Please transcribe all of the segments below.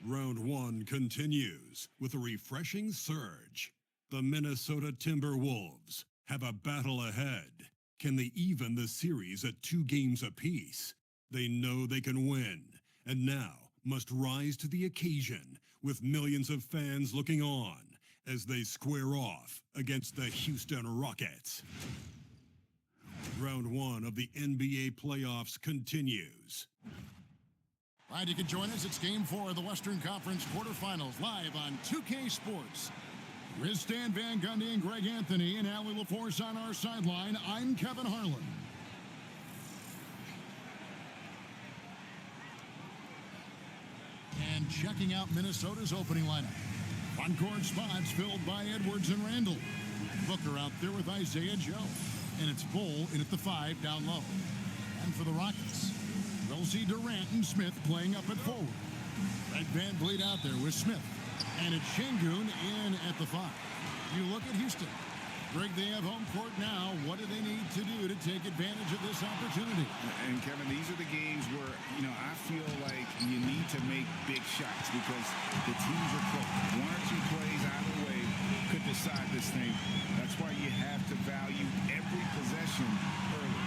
Round one continues with a refreshing surge. The Minnesota Timberwolves have a battle ahead. Can they even the series at 2 games apiece? They know they can win, and now must rise to the occasion with millions of fans looking on as they square off against the Houston Rockets. Round one of the NBA playoffs continues. Glad you could join us. It's Game 4 of the Western Conference quarterfinals, live on 2K Sports. With Stan Van Gundy and Greg Anthony and Allie LaForce on our sideline, I'm Kevin Harlan. And checking out Minnesota's opening lineup. On-court spots filled by Edwards and Randall. Booker out there with Isaiah Joe. And it's Bull in at the 5 down low. And for the Rockets, we'll see Durant and Smith playing up at forward. Red Van Vliet out there with Smith. And it's Şengün in at the 5. You look at Houston. Greg, they have home court now. What do they need to do to take advantage of this opportunity? And Kevin, these are the games where, I feel like you need to make big shots because the teams are close. 1 or 2 plays either way could decide this thing. That's why you have to value every possession early.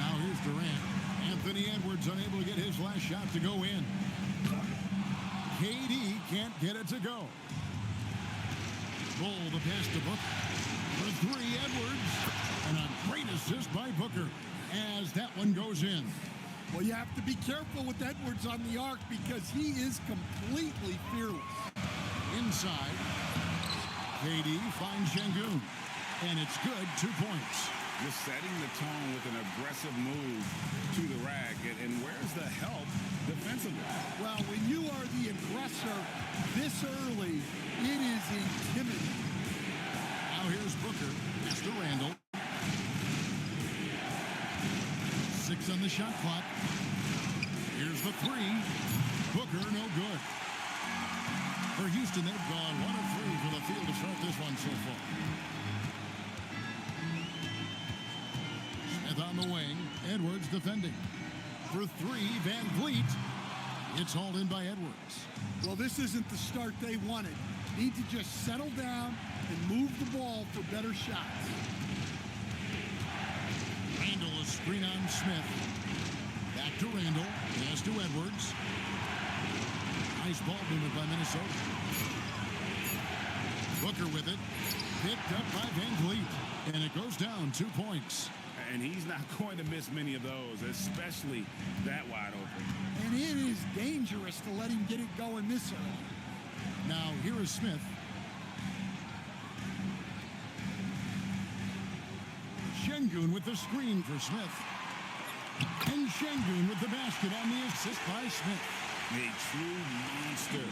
Now here's Durant. Anthony Edwards unable to get his last shot to go in. KD can't get it to go. Bull the pass to Booker. For 3, Edwards. And a great assist by Booker as that one goes in. Well, you have to be careful with Edwards on the arc because he is completely fearless. Inside, KD finds Şengün. And it's good, 2 points. Just setting the tone with an aggressive move to the rack. And where's the help defensively? Well, when you are the aggressor this early, it is intimidating. Now here's Booker. It's to Randall. 6 on the shot clock. Here's the 3. Booker, no good. For Houston, they've gone 1 of 3 for the field to start this one so far. Smith on the wing. Edwards defending. For 3, Van Vliet. It's hauled in by Edwards. Well, this isn't the start they wanted. Need to just settle down and move the ball for better shots. Randall is screen on Smith. Back to Randall. Pass to Edwards. Nice ball movement by Minnesota. Booker with it. Picked up by Van Vliet. And it goes down 2 points. And he's not going to miss many of those, especially that wide open. And it is dangerous to let him get it going this early. Now, here is Smith. Şengün with the screen for Smith. And Şengün with the basket on the assist by Smith. A true monster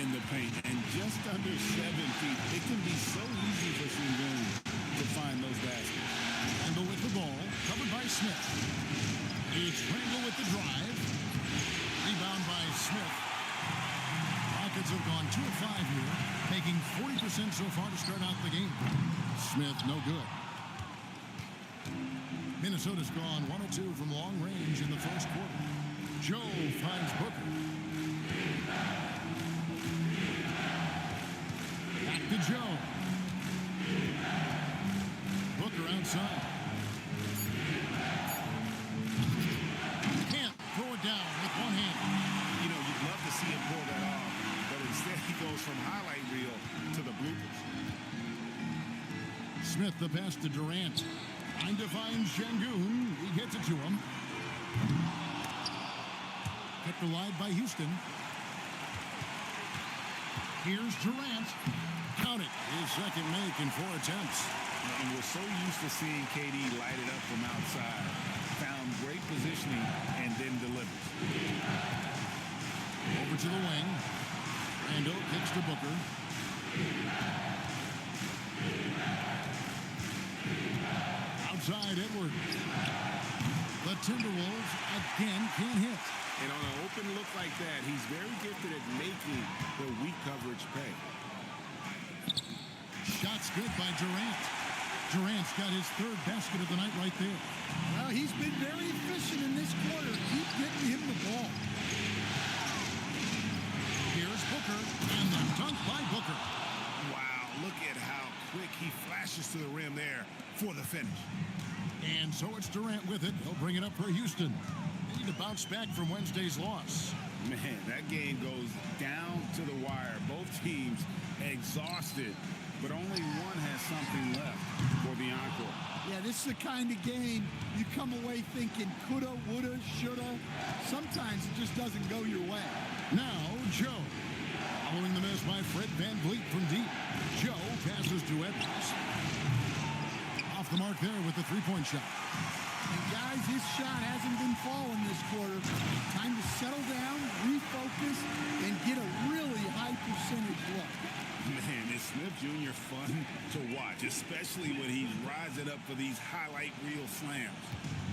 in the paint. And just under 7 feet, it can be so easy for Şengün to find those baskets. Randall with the ball, covered by Smith. It's Randall with the drive. Rebound by Smith. Rockets have gone 2 of 5 here, making 40% so far to start out the game. Smith, no good. Minnesota's gone 1 of 2 from long range in the first quarter. Joe finds Booker. Back to Joe. Booker outside. Can't throw it down with one hand. You'd love to see him pull that off, but instead he goes from highlight reel to the bloopers. Smith the pass to Durant. Trying to find Şengün. He gets it to him. Kept alive by Houston. Here's Durant. Count it. His second make in 4 attempts. And we're so used to seeing KD light it up from outside. Found great positioning and then delivers. Over to the wing. Randall kicks to Booker. Outside Edwards. The Timberwolves again can't hit. And on an open look like that, he's very gifted at making the weak coverage pay. Shots good by Durant. Durant's got his 3rd basket of the night right there. Well, he's been very efficient in this quarter. Keep getting him the ball. Here's Booker. So it's Durant with it. He'll bring it up for Houston. They need to bounce back from Wednesday's loss. Man, that game goes down to the wire. Both teams exhausted, but only one has something left for the encore. Yeah, this is the kind of game you come away thinking coulda, woulda, shoulda. Sometimes it just doesn't go your way. Now, Joe. Following the miss by Fred VanVleet from deep. Joe passes to Edwards. Off the mark there with the three-point shot. And guys, his shot hasn't been falling this quarter. Time to settle down, refocus, and get a really high percentage look. Man, is Smith Jr. fun to watch, especially when he's rising up for these highlight reel slams.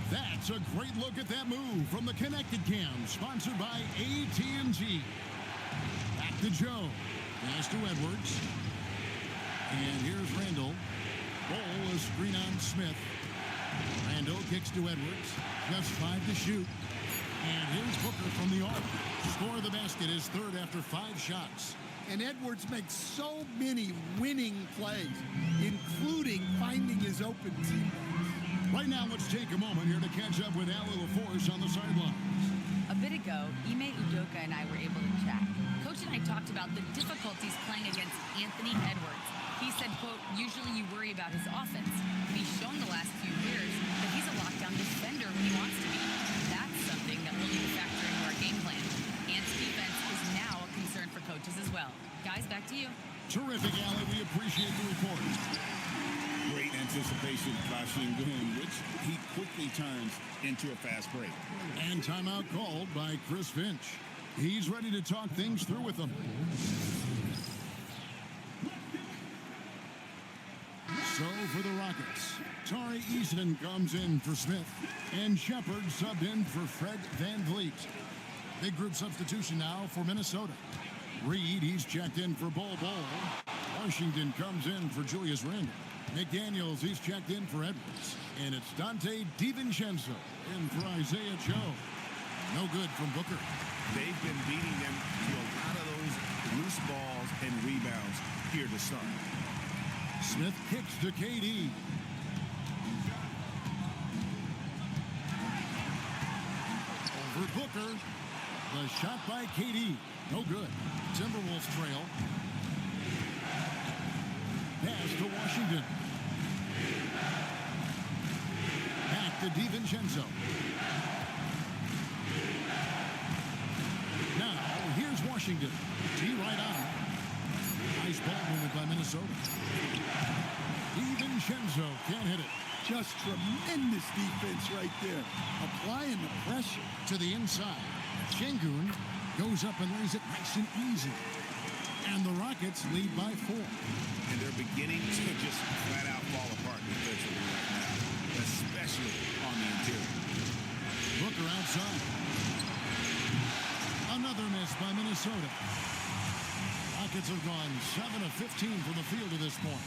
That's a great look at that move from the Connected Cam, sponsored by AT&T. Back to Joe. Pass to Edwards. And here's Randall. Ball, a screen on Smith. Randall kicks to Edwards. Just 5 to shoot. And here's Booker from the arc. Score of the basket is third after 5 shots. And Edwards makes so many winning plays, including finding his open teammates. Right now, let's take a moment here to catch up with Allie LaForce on the sidelines. A bit ago, Ime and I were able to chat. Coach and I talked about the difficulties playing against Anthony Edwards. He said, quote, usually you worry about his offense. He's shown the last few years that he's a lockdown defender when he wants to be. That's something that we'll need to factor into our game plan. Ant's defense is now a concern for coaches as well. Guys, back to you. Terrific, Allie. We appreciate the report. Great anticipation by Şengün, which he quickly turns into a fast break. And timeout called by Chris Finch. He's ready to talk things through with them. So for the Rockets, Tari Eason comes in for Smith, and Shepard subbed in for Fred VanVleet. Big group substitution now for Minnesota. Reed, he's checked in for Bol Bol. Washington comes in for Julius Randle. McDaniels, he's checked in for Edwards. And it's Dante DiVincenzo in for Isaiah Joe. No good from Booker. They've been beating them to a lot of those loose balls and rebounds here to start. Smith kicks to KD. Over Booker. The shot by KD. No good. Timberwolves trail. Pass to Washington. Back to DiVincenzo. Now, here's Washington. T right on. Nice ball movement by Minnesota. DiVincenzo can't hit it. Just tremendous defense right there. Applying the pressure. To the inside. Şengün goes up and lays it nice and easy. And the Rockets lead by 4. And they're beginning to just flat out fall apart defensively right now, especially on the interior. Booker outside. Another miss by Minnesota. Rockets have gone 7 of 15 from the field at this point.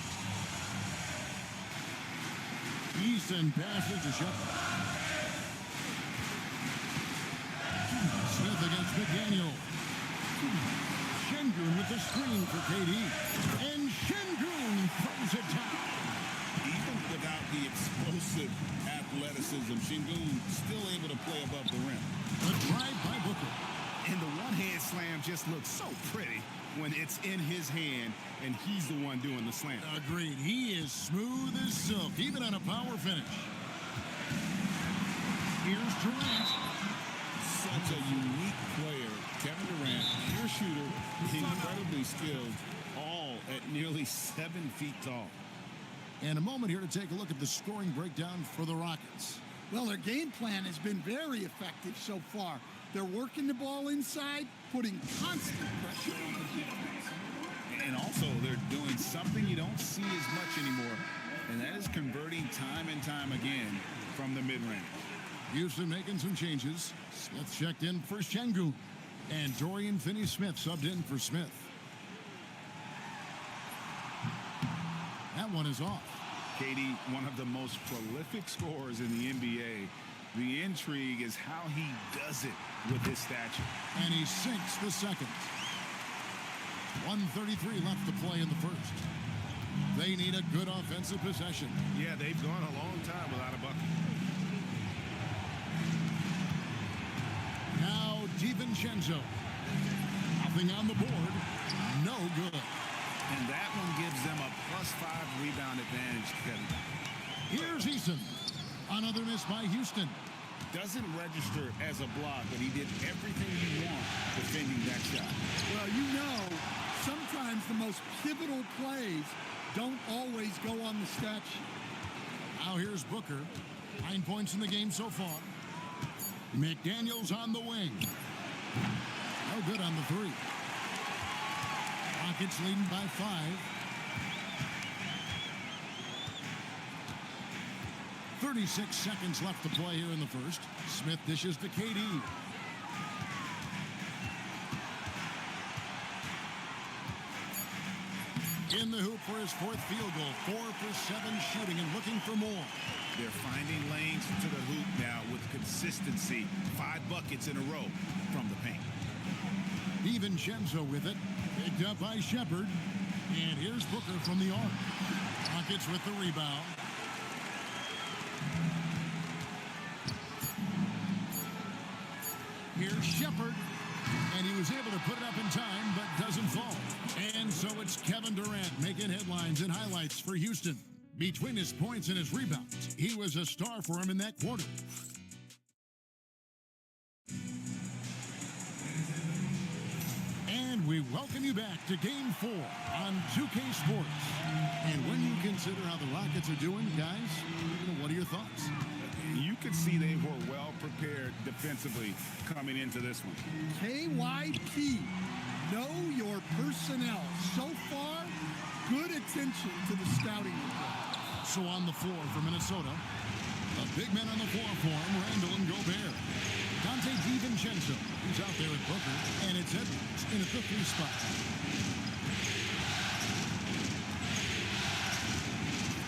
Easton passes to Shepard. Smith against McDaniel. Şengün with the screen for KD. And Şengün throws it down. Even without the explosive athleticism, Şengün still able to play above the rim. The drive by Booker. And the one-hand slam just looks so pretty when it's in his hand and he's the one doing the slam. Agreed. He is smooth as silk, even on a power finish. Here's Durant. Such a unique player. Kevin Durant, pure shooter, incredibly skilled, all at nearly 7 feet tall. And a moment here to take a look at the scoring breakdown for the Rockets. Well, their game plan has been very effective so far. They're working the ball inside, putting constant pressure on the defense. And also, they're doing something you don't see as much anymore, and that is converting time and time again from the mid-range. Houston making some changes. Smith checked in for Şengün. And Dorian Finney-Smith subbed in for Smith. That one is off. KD, one of the most prolific scorers in the NBA. The intrigue is how he does it with his stature. And he sinks the second. 1:33 left to play in the first. They need a good offensive possession. Yeah, they've gone a long time without a bucket. DiVincenzo. Nothing on the board. No good. And that one gives them a +5 rebound advantage, Kevin. Here's Eason. Another miss by Houston. Doesn't register as a block, but he did everything you want defending that shot. Well, you know, sometimes the most pivotal plays don't always go on the stat sheet. Now here's Booker. 9 points in the game so far. McDaniels on the wing. No good on the three. Rockets leading by 5. 36 seconds left to play here in the first. Smith dishes to KD. In the hoop for his 4th field goal. 4 for 7 shooting and looking for more. They're finding lanes to the hoop now with consistency. 5 buckets in a row from the paint. DiVincenzo with it. Picked up by Shepard. And here's Booker from the arc. Rockets with the rebound. Here's Shepard. And he was able to put it up in time, but doesn't fall. And so it's Kevin Durant making headlines and highlights for Houston. Between his points and his rebounds, he was a star for him in that quarter. And we welcome you back to Game 4 on 2K Sports. And when you consider how the Rockets are doing, guys, what are your thoughts? You could see they were well prepared defensively coming into this one. KYP, know your personnel. So far, good attention to the scouting report. So on the floor for Minnesota, the big men on the floor for him, Randall and Gobert. Dante DiVincenzo, who's out there with Booker, and it's Edwards in at the 3 spot.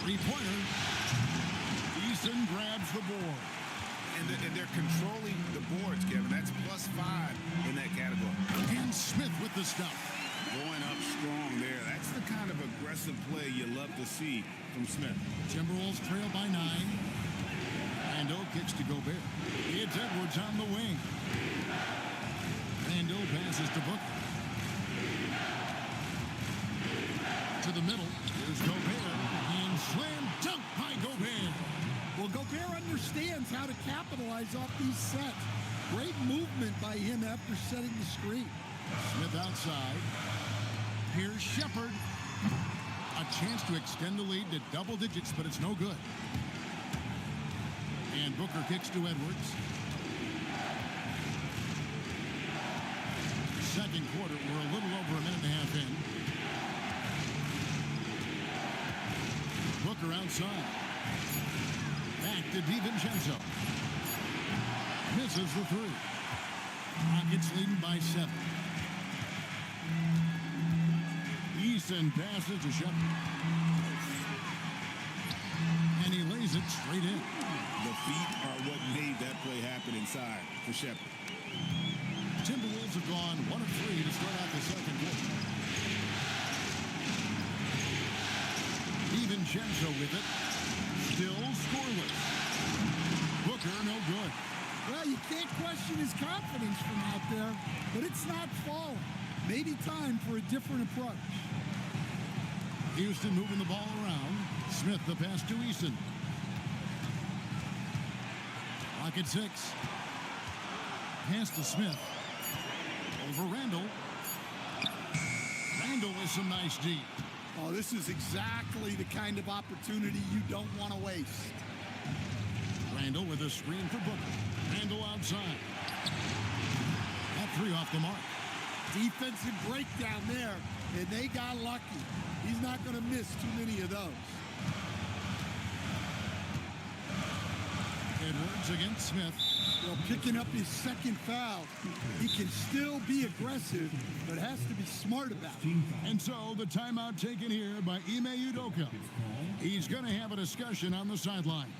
3-pointer. Eason grabs the board. And they're controlling the boards, Kevin. That's +5 in that category. And Smith with the stop. Going up strong there. That's the kind of aggressive play you love to see from Smith. Timberwolves trail by 9. Randall kicks to Gobert. It's Edwards on the wing. Randall passes to Booker. To the middle. Here's Gobert. And slam dunk by Gobert. Well, Gobert understands how to capitalize off these sets. Great movement by him after setting the screen. Smith outside. Here's Shepard. A chance to extend the lead to double digits, but it's no good. And Booker kicks to Edwards. Second quarter, we're a little over a minute and a half in. Booker outside. Back to DiVincenzo. Misses the 3. Rockets leading by 7. Eason passes to Shepard. And he lays it straight in. The feet are what made that play happen inside for Shepard. Timberwolves have gone 1 of 3 to start out the second quarter. DiVincenzo with it. Still scoreless. Booker no good. Well, you can't question his confidence from out there, but it's not falling. Maybe time for a different approach. Houston moving the ball around. Smith the pass to Eason. Rocket 6. Pass to Smith. Over Randall. Randall with some nice D. Oh, this is exactly the kind of opportunity you don't want to waste. Randall with a screen for Booker. Randall outside. That 3 off the mark. Defensive breakdown there, and they got lucky. He's not going to miss too many of those. Edwards against Smith. Well, picking up his second foul, he can still be aggressive, but has to be smart about it. And so the timeout taken here by Ime Udoka. He's going to have a discussion on the sideline.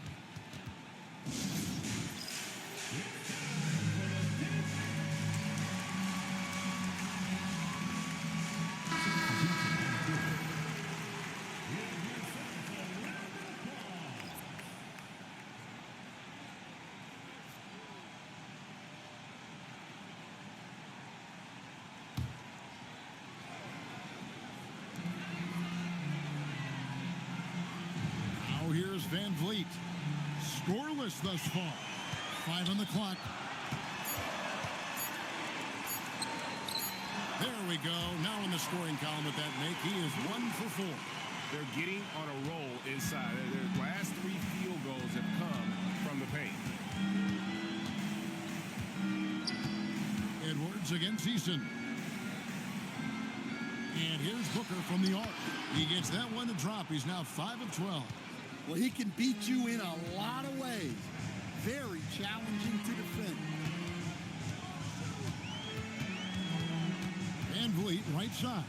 Van Vliet. Scoreless thus far. 5 on the clock. There we go. Now in the scoring column with that make, he is 1 for 4. They're getting on a roll inside. Their last 3 field goals have come from the paint. Edwards against Eason. And here's Booker from the arc. He gets that one to drop. He's now 5 of 12. Well, he can beat you in a lot of ways. Very challenging to defend. Van Vliet right side.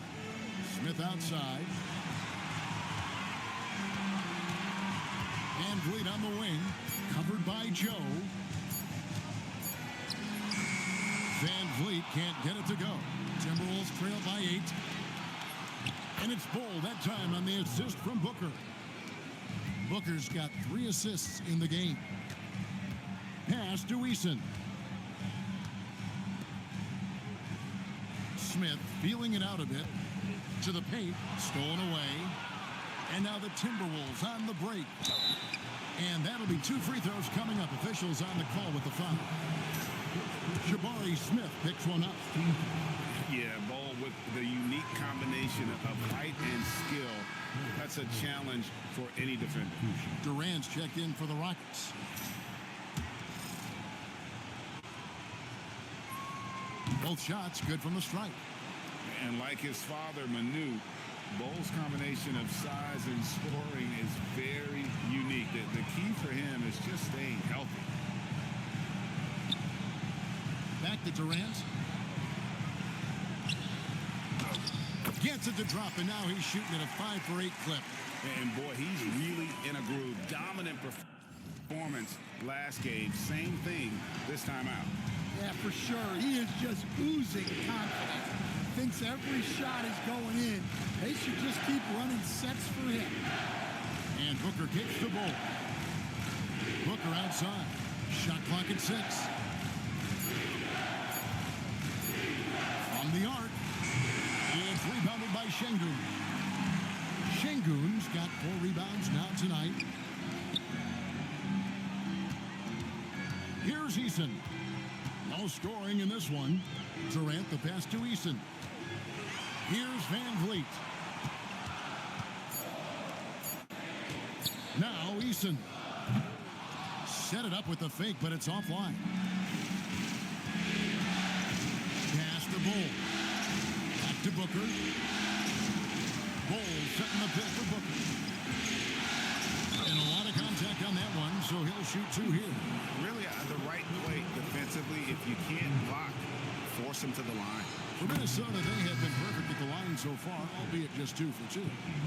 Smith outside. Van Vliet on the wing. Covered by Joe. Van Vliet can't get it to go. Timberwolves trail by 8. And it's Bull that time on the assist from Booker. Booker's got 3 assists in the game. Pass to Eason. Smith feeling it out a bit. To the paint. Stolen away. And now the Timberwolves on the break. And that'll be 2 free throws coming up. Officials on the call with the foul. Jabari Smith picks one up. Yeah, Ball with the unique combination of height and skill. That's a challenge for any defender. Durant's checked in for the Rockets. Both shots good from the stripe. And like his father, Manu, Ball's combination of size and scoring is very unique. The key for him is just staying healthy. Back to Durant. Gets it to drop, and now he's shooting at a 5 for 8 clip. And boy, he's really in a groove. Dominant performance last game. Same thing this time out. Yeah, for sure. He is just oozing confidence. Thinks every shot is going in. They should just keep running sets for him. And Booker kicks the ball. Booker outside. Shot clock at 6. From the arc. It's rebounded by Şengün. Şengün's got 4 rebounds now tonight. Here's Eason. No scoring in this one. Durant the pass to Eason. Here's Van Vliet. Now Eason. Set it up with the fake, but it's offline. Pass to Bull. Back to Booker. Bull setting the pick for Booker. And a lot of contact on that one, so he'll shoot 2 here. Really the right play defensively. If you can't block, force him to the line. For Minnesota, they have been perfect at the line so far, albeit just 2 for 2.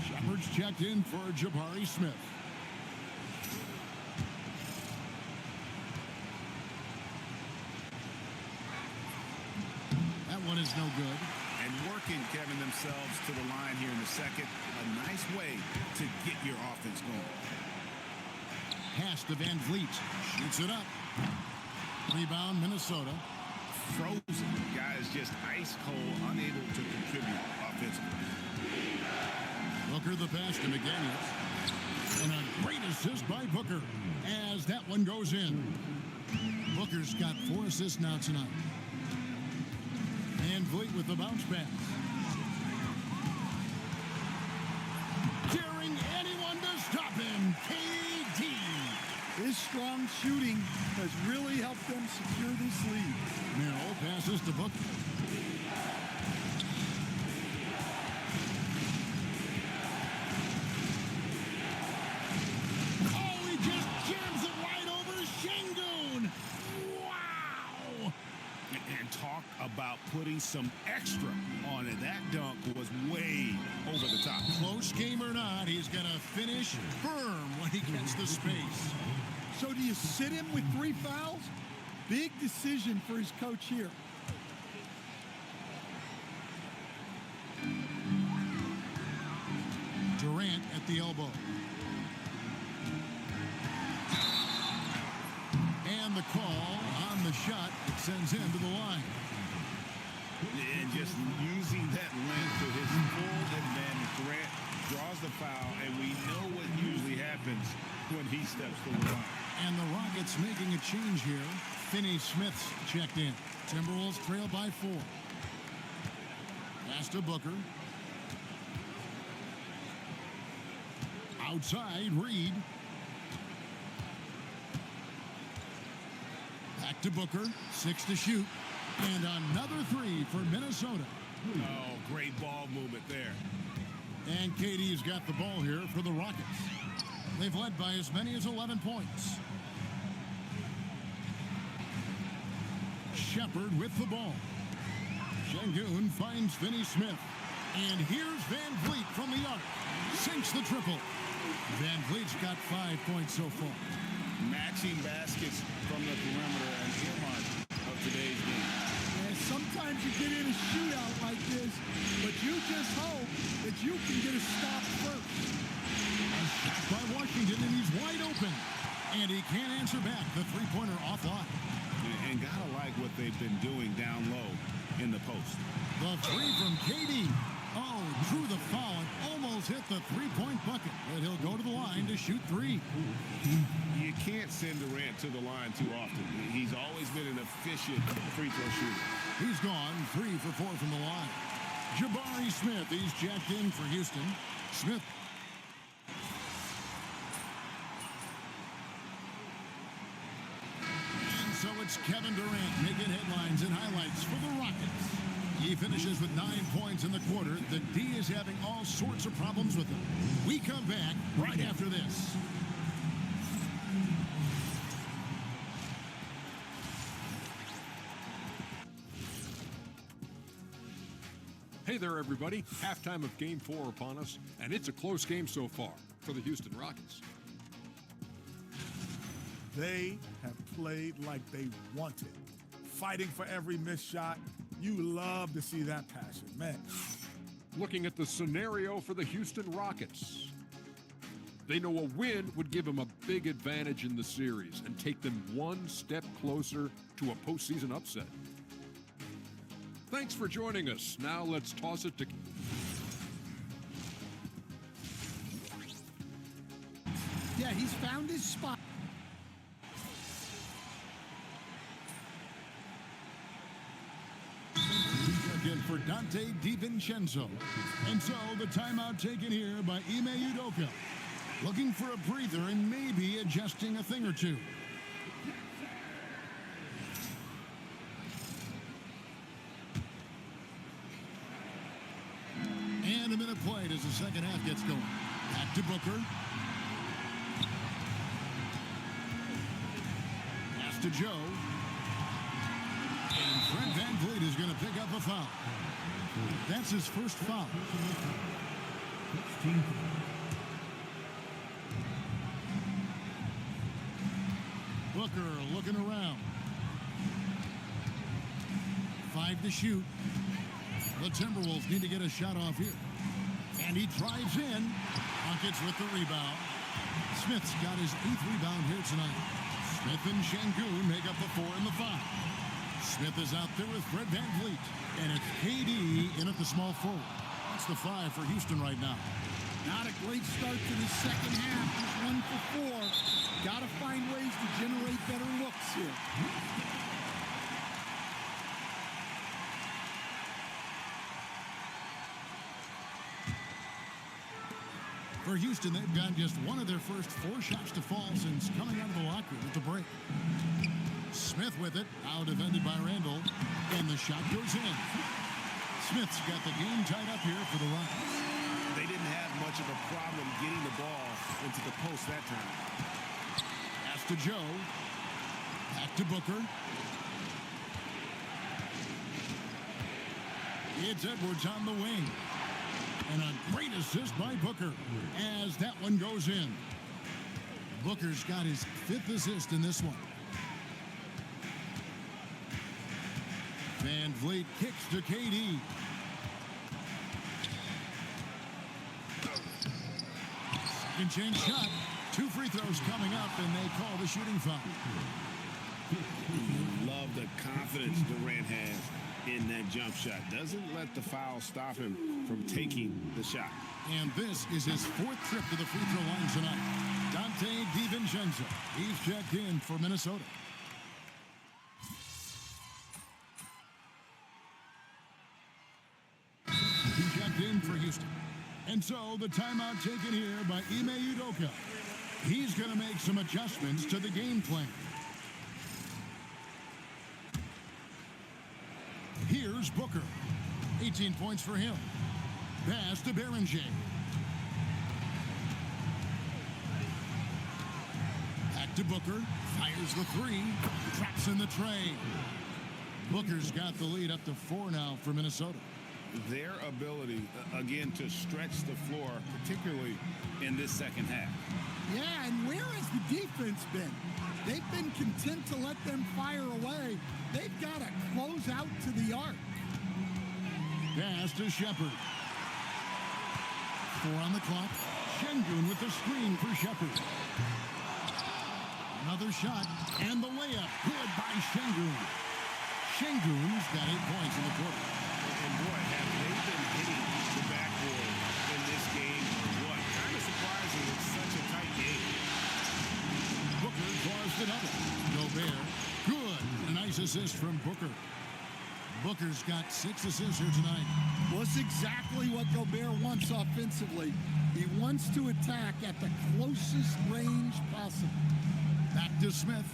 Shepard's checked in for Jabari Smith. That one is no good. And working, Kevin, themselves to the line here in the second. A nice way to get your offense going. Pass to Van Vliet. Shoots it up. Rebound, Minnesota. Frozen. Guys just ice cold, unable to contribute offensively. Booker the pass to McDaniels. And a great assist by Booker as that one goes in. Booker's got 4 assists now tonight. Van Vliet with the bounce pass. Daring anyone to stop him. KD. His strong shooting has really helped them secure this lead. Merrill passes to Booker. Oh, he just jams it right over Şengün. Wow! And talk about putting some extra on it. That dunk was way over the top. Close game or not, he's going to finish firm when he gets the space. So do you sit him with 3 fouls? Big decision for his coach here. Durant at the elbow. And the call on the shot, it sends him to the line. And just using that length to his full advantage. Durant draws the foul, and we know what usually happens when he steps to the line. And the Rockets making a change here. Finney Smith's checked in. Timberwolves trail by 4. Pass to Booker. Outside, Reed. Back to Booker. 6 to shoot. And another 3 for Minnesota. Oh, great ball movement there. And KD's got the ball here for the Rockets. They've led by as many as 11 points. Shepard with the ball. Şengün finds Finney Smith. And here's Van Vliet from the arc. Sinks the triple. Van Vliet's got 5 points so far. Matching baskets from the perimeter, an earmark of today's game. And sometimes you get in a shootout like this, but you just hope that you can get a stop first. A shot by Washington, and he's wide open. And he can't answer back. The three-pointer offline. And gotta like what they've been doing down low in the post. The 3 from KD. Oh, drew the foul and almost hit the three-point bucket. But he'll go to the line to shoot 3. You can't send Durant to the line too often. He's always been an efficient free throw shooter. He's gone 3 for 4 from the line. Jabari Smith, he's jacked in for Houston. Smith. And so it's Kevin Durant making headlines and highlights for the Rockets. He finishes with 9 points in the quarter. The D is having all sorts of problems with him. We come back right after this. Hey there, everybody. Halftime of Game 4 upon us, and it's a close game so far for the Houston Rockets. They have played like they wanted, fighting for every missed shot. You love to see that passion, man. Looking at the scenario for the Houston Rockets. They know a win would give them a big advantage in the series and take them one step closer to a postseason upset. Thanks for joining us. Now let's toss it to... Yeah, he's found his spot. Again for Dante DiVincenzo. And so the timeout taken here by Ime Udoka. Looking for a breather and maybe adjusting a thing or two. And a minute played as the second half gets going. Back to Booker. Pass to Joe. And Fred Van Vliet is going to pick up a foul. That's his first foul. Booker looking around. 5 to shoot. The Timberwolves need to get a shot off here. And he drives in. Buckets with the rebound. Smith's got his 8th rebound here tonight. Smith and Şengün make up the 4 and the 5. Smith is out there with Fred Van Vliet. And it's KD in at the small forward. That's the 5 for Houston right now. Not a great start to the second half. He's 1 for 4. Got to find ways to generate better looks here. For Houston, they've got just one of their first 4 shots to fall since coming out of the locker room at the break. Smith with it, now defended by Randall, and the shot goes in. Smith's got the game tied up here for the Rockets. They didn't have much of a problem getting the ball into the post that time. Pass to Joe. Back to Booker. It's Edwards on the wing. And a great assist by Booker as that one goes in. Booker's got his 5th assist in this one. Van Vliet kicks to KD. Second chance shot. 2 free throws coming up, and they call the shooting foul. Love the confidence Durant has in that jump shot. Doesn't let the foul stop him from taking the shot. And this is his 4th trip to the free throw line tonight. Dante DiVincenzo. He's checked in for Minnesota. He checked in for Houston. And so the timeout taken here by Ime Udoka. He's going to make some adjustments to the game plan. Here's Booker. 18 points for him. Pass to Berenger. Back to Booker. Fires the 3. Traps in the tray. Booker's got the lead up to 4 now for Minnesota. Their ability, again, to stretch the floor, particularly in this second half. Yeah, and where has the defense been? They've been content to let them fire away. They've got to close out to the arc. Pass to Shepard. 4 on the clock. Şengün with the screen for Shepard. Another shot, and the layup. Good by Şengün. Şengün's got 8 points in the quarter. And boy, have they been hitting the backboard in this game or what? Kind of surprising. It's such a tight game. Booker draws another. Gobert. Good. A nice assist from Booker. Booker's got 6 assists here tonight. Well, it's exactly what Gobert wants offensively. He wants to attack at the closest range possible. Back to Smith.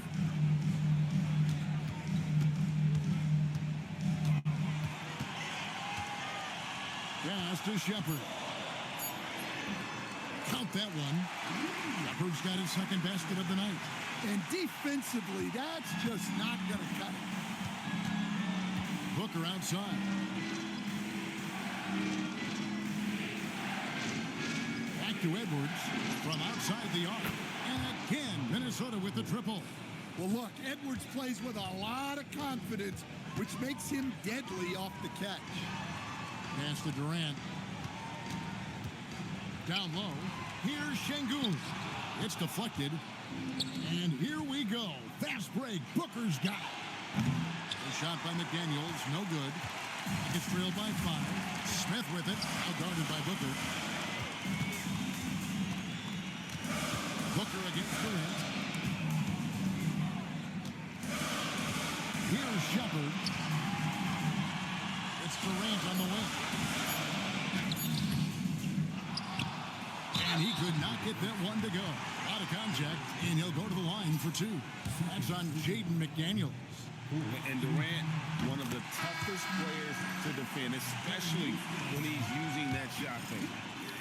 Pass to Shepard. Count that one. Shepard's got his 2nd basket of the night. And defensively, that's just not going to cut it. Booker outside. Back to Edwards from outside the arc. And again, Minnesota with the triple. Well, look, Edwards plays with a lot of confidence, which makes him deadly off the catch. Pass to Durant. Down low. Here's Şengün. It's deflected. And here we go. Fast break. Booker's got it. The shot by McDaniels. No good. It's trailed by 5. Smith with it. Guarded by Booker. Booker against Durant. Here's Shepard. It's Durant on the wing. And he could not get that one to go. Out of contact, and he'll go to the line for 2. That's on Jaden McDaniels. And Durant, one of the toughest players to defend, especially when he's using that shot fake.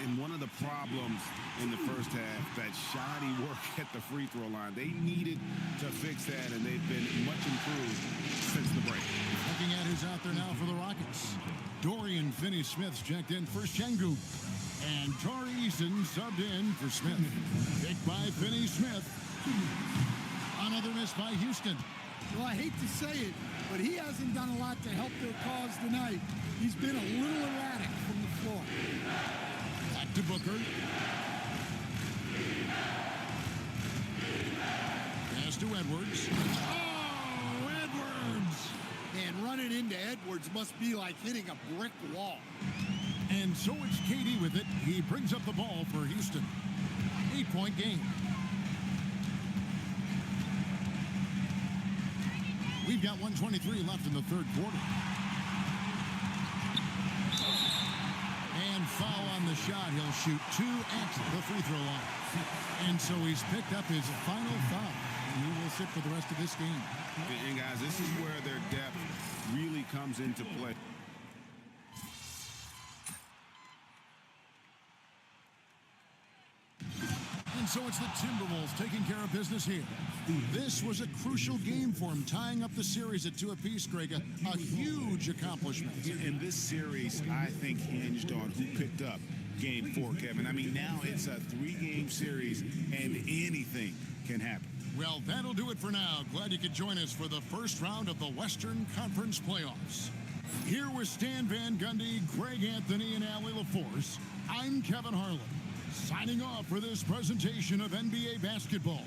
And one of the problems in the first half, that shoddy work at the free throw line. They needed to fix that, and they've been much improved since the break. Looking at who's out there now for the Rockets. Dorian Finney-Smith's checked in for Şengün. And Tari Eason subbed in for Smith. Picked by Finney-Smith. Another miss by Houston. Well, I hate to say it, but he hasn't done a lot to help their cause tonight. He's been a little erratic from the floor. Back to Booker. Pass to Edwards. Oh, Edwards! And running into Edwards must be like hitting a brick wall. And so it's KD with it. He brings up the ball for Houston. 8-point game. We've got 1:23 left in the 3rd quarter. And foul on the shot. He'll shoot 2 at the free throw line. And so he's picked up his final foul. And he will sit for the rest of this game. And guys, this is where their depth really comes into play. And so it's the Timberwolves taking care of business here. This was a crucial game for him, tying up the series at 2 apiece, Greg. A huge accomplishment. In this series, I think hinged on who picked up Game 4, Kevin. I mean, now it's a 3-game series, and anything can happen. Well, that'll do it for now. Glad you could join us for the first round of the Western Conference Playoffs. Here with Stan Van Gundy, Greg Anthony, and Allie LaForce, I'm Kevin Harlan, signing off for this presentation of NBA basketball.